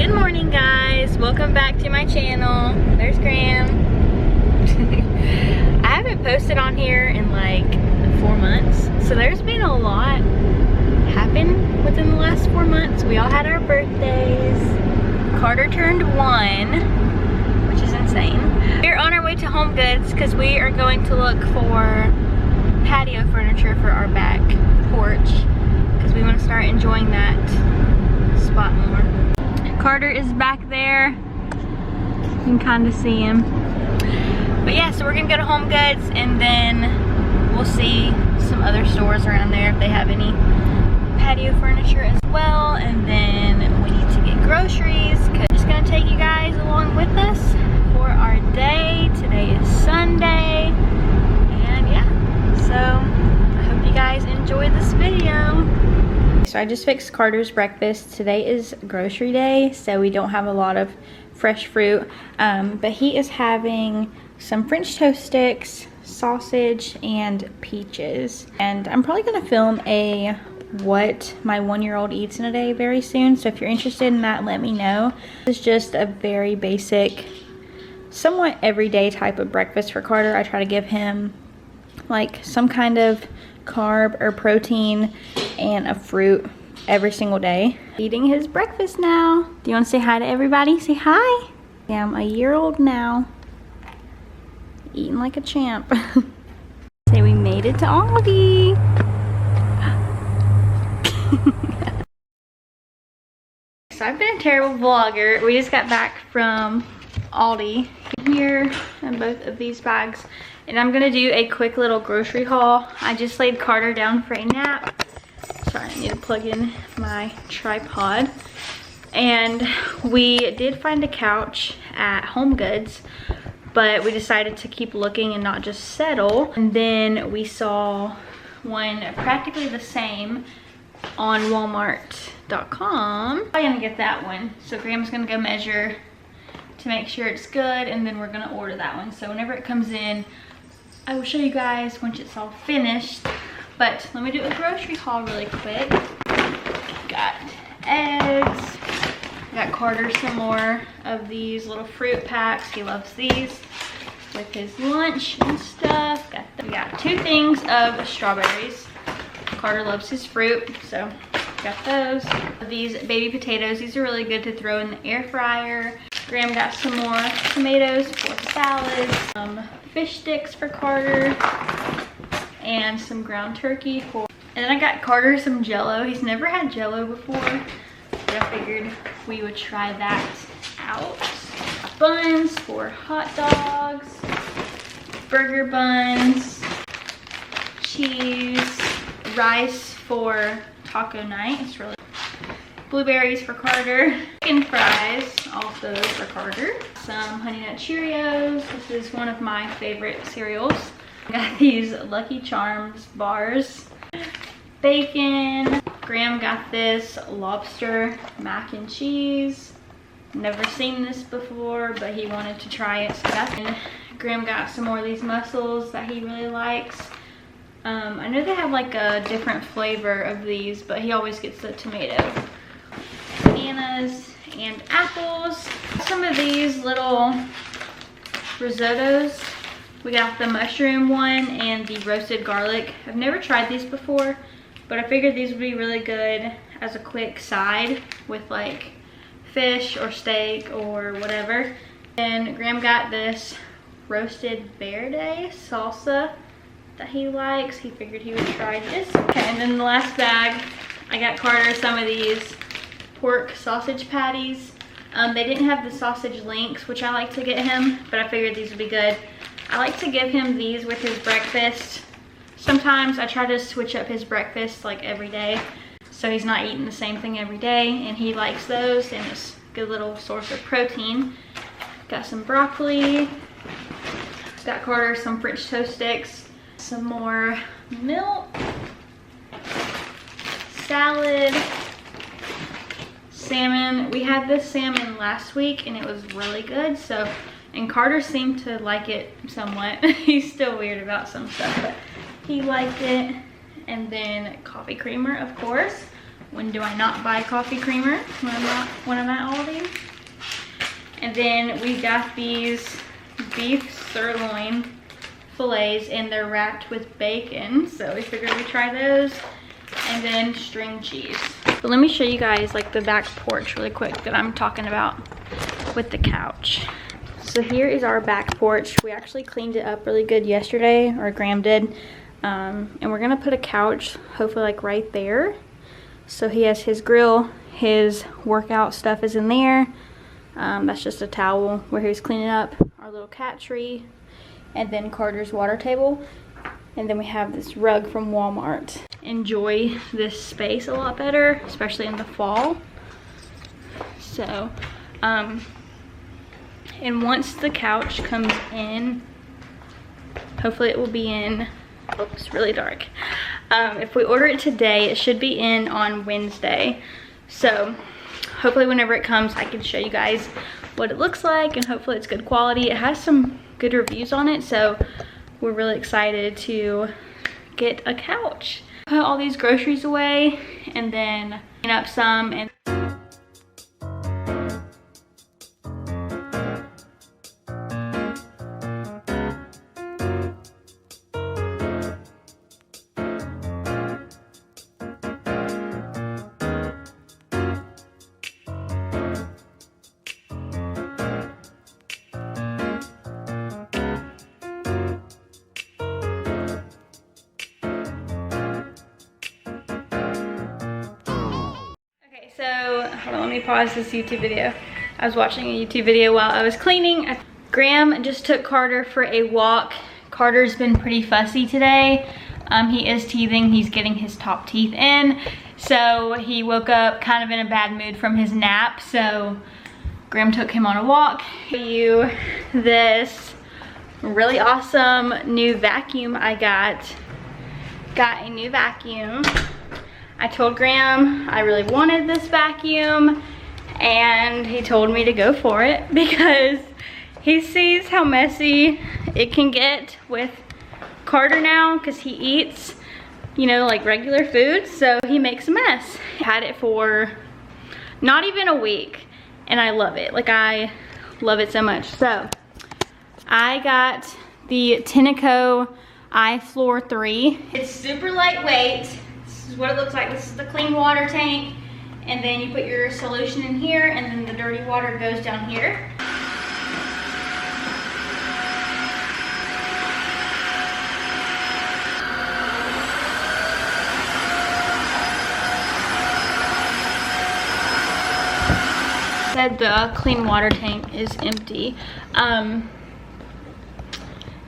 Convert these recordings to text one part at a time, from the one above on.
Good morning, guys. Welcome back to my channel. There's Graham. I haven't posted on here in like 4 months, so there's been a lot happen within the last 4 months. We all had our birthdays. Carter turned 1, which is insane. We're on our way to Home Goods because we are going to look for patio furniture for our back porch because we want to start enjoying that spot more. Carter is back there. You can kind of see him. But yeah, so we're gonna go to Home Goods and then we'll see some other stores around there if they have any patio furniture as well. And then we need to get groceries because we're just gonna take you guys along with us for our day. Today is Sunday. And yeah, so I hope you guys enjoy this video. So I just fixed Carter's breakfast. Today is grocery day, so we don't have a lot of fresh fruit. But he is having some French toast sticks, sausage, and peaches. And I'm probably gonna film a what my 1-year-old eats in a day very soon. So if you're interested in that, let me know. It's just a very basic, somewhat everyday type of breakfast for Carter. I try to give him like some kind of carb or protein and a fruit every single day. Eating his breakfast now. Do you want to say hi to everybody? Say hi. Yeah, I'm a year old now. Eating like a champ. Say we made it to Aldi. So I've been a terrible vlogger. We just got back from Aldi. Here in both of these bags. And I'm gonna do a quick little grocery haul. I just laid Carter down for a nap. Sorry, I need to plug in my tripod. And we did find a couch at Home Goods, but we decided to keep looking and not just settle. And then we saw one practically the same on Walmart.com. I'm gonna get that one. So Graham's gonna go measure to make sure it's good, and then we're gonna order that one. So whenever it comes in, I will show you guys once it's all finished. But let me do a grocery haul really quick. Got eggs. Got Carter some more of these little fruit packs. He loves these with his lunch and stuff. We got 2 things of strawberries. Carter loves his fruit, so got those. These baby potatoes, these are really good to throw in the air fryer. Graham got some more tomatoes for salad, some fish sticks for Carter, and some ground turkey for. And then I got Carter some Jell-O. He's never had Jell-O before, but I figured we would try that out. Buns for hot dogs, burger buns, cheese, rice for taco night. It's really blueberries for Carter, chicken fries also for Carter, some Honey Nut Cheerios. This is one of my favorite cereals. I got these Lucky Charms bars, bacon. Graham got this lobster mac and cheese. Never seen this before, but he wanted to try it, so that's it. Graham got some more of these mussels that he really likes. I know they have like a different flavor of these, but he always gets the tomato. Bananas and apples. Some of these little risottos. We got the mushroom one and the roasted garlic. I've never tried these before, but I figured these would be really good as a quick side with like fish or steak or whatever. And Graham got this roasted verde salsa that he likes. He figured he would try this. Okay, and then the last bag, I got Carter some of these pork sausage patties. They didn't have the sausage links, which I like to get him, but I figured these would be good. I like to give him these with his breakfast. Sometimes I try to switch up his breakfast like every day, so he's not eating the same thing every day, and he likes those, and it's a good little source of protein. Got some broccoli. Got Carter some French toast sticks, some more milk, salad, salmon. We had this salmon last week and it was really good, so, and Carter seemed to like it somewhat. He's still weird about some stuff, but he liked it. And then coffee creamer, of course, When do I not buy coffee creamer? When I'm at Aldi. And then we got these beef sirloin fillets, and they're wrapped with bacon. So we figured we'd try those. And then string cheese. But let me show you guys like the back porch really quick that I'm talking about with the couch. So here is our back porch. We actually cleaned it up really good yesterday, or Graham did. And we're gonna put a couch, hopefully like right there. So he has his grill, his workout stuff is in there. That's just a towel where he was cleaning up our little cat tree. And then Carter's water table. And then we have this rug from Walmart. Enjoy this space a lot better, especially in the fall. So, and once the couch comes in, hopefully it will be in, oh, it's really dark. If we order it today, it should be in on Wednesday. So hopefully whenever it comes, I can show you guys what it looks like, and hopefully it's good quality. It has some good reviews on it, so we're really excited to get a couch. Put all these groceries away and then clean up some. And so, hold on, let me pause this YouTube video. I was watching a YouTube video while I was cleaning. Graham just took Carter for a walk. Carter's been pretty fussy today. He is teething, he's getting his top teeth in. So he woke up kind of in a bad mood from his nap. So Graham took him on a walk. You this really awesome new vacuum I got. Got a new vacuum. I told Graham I really wanted this vacuum, and he told me to go for it because he sees how messy it can get with Carter now, because he eats, you know, like regular food, so he makes a mess. I had it for not even a week, and I love it. Like, I love it so much. So I got the Tenneco iFloor 3. It's super lightweight. This is what it looks like. This is the clean water tank, and then you put your solution in here, and then the dirty water goes down here. Said the clean water tank is empty.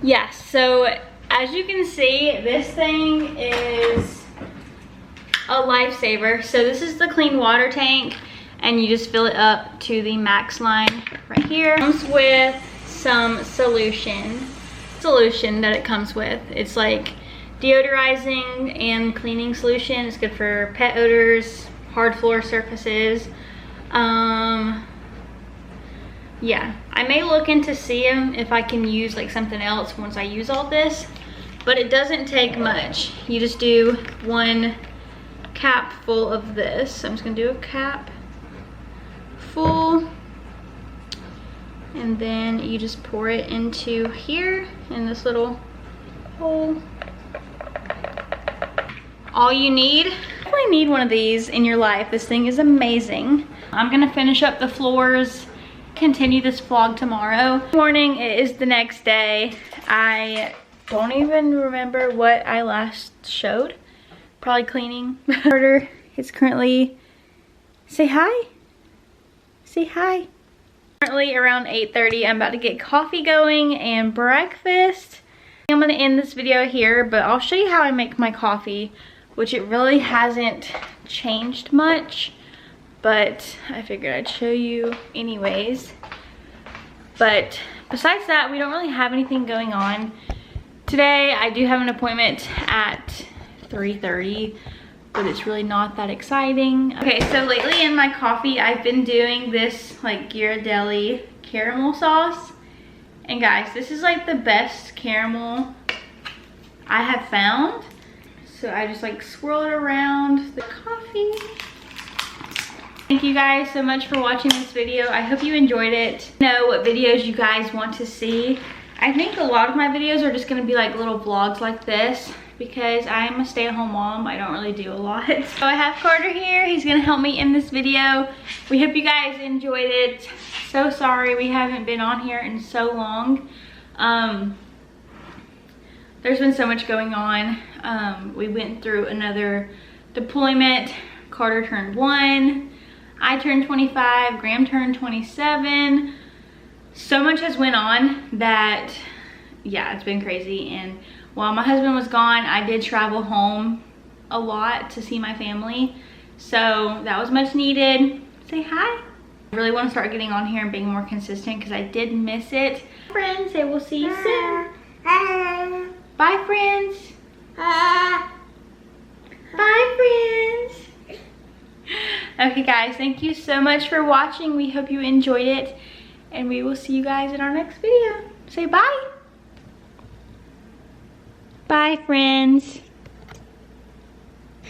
Yes, so as you can see, this thing is a lifesaver. So this is the clean water tank, and you just fill it up to the max line right here. It comes with some solution that it comes with. It's like deodorizing and cleaning solution. It's good for pet odors, hard floor surfaces. Yeah, I may look into seeing if I can use like something else once I use all this, but it doesn't take much. You just do one cap full of this. I'm just gonna do a cap full, and then you just pour it into here in this little hole. All you need, you definitely need one of these in your life. This thing is amazing. I'm gonna finish up the floors, continue this vlog tomorrow. Good morning, it is the next day. I don't even remember what I last showed. Probably cleaning. Carter is currently, say hi. Say hi. Currently around 8:30, I'm about to get coffee going and breakfast. I'm gonna end this video here, but I'll show you how I make my coffee, which it really hasn't changed much, but I figured I'd show you anyways. But besides that, we don't really have anything going on. Today, I do have an appointment at 3:30, but it's really not that exciting. Okay, so lately in my coffee, I've been doing this like Ghirardelli caramel sauce. And guys, this is like the best caramel I have found. So I just like swirl it around the coffee. Thank you guys so much for watching this video. I hope you enjoyed it. Know what videos you guys want to see. I think a lot of my videos are just gonna be like little vlogs like this because I'm a stay-at-home mom. I don't really do a lot. So I have Carter here. He's gonna help me in this video. We hope you guys enjoyed it. So sorry we haven't been on here in so long. There's been so much going on. We went through another deployment. Carter turned 1. I turned 25. Graham turned 27. So much has went on that, yeah, it's been crazy. And while my husband was gone, I did travel home a lot to see my family. So that was much needed. Say hi. I really want to start getting on here and being more consistent because I did miss it. Friends, say we'll see you soon. Bye, friends. Bye, friends. Okay, guys, thank you so much for watching. We hope you enjoyed it, and we will see you guys in our next video. Say bye. Bye, friends.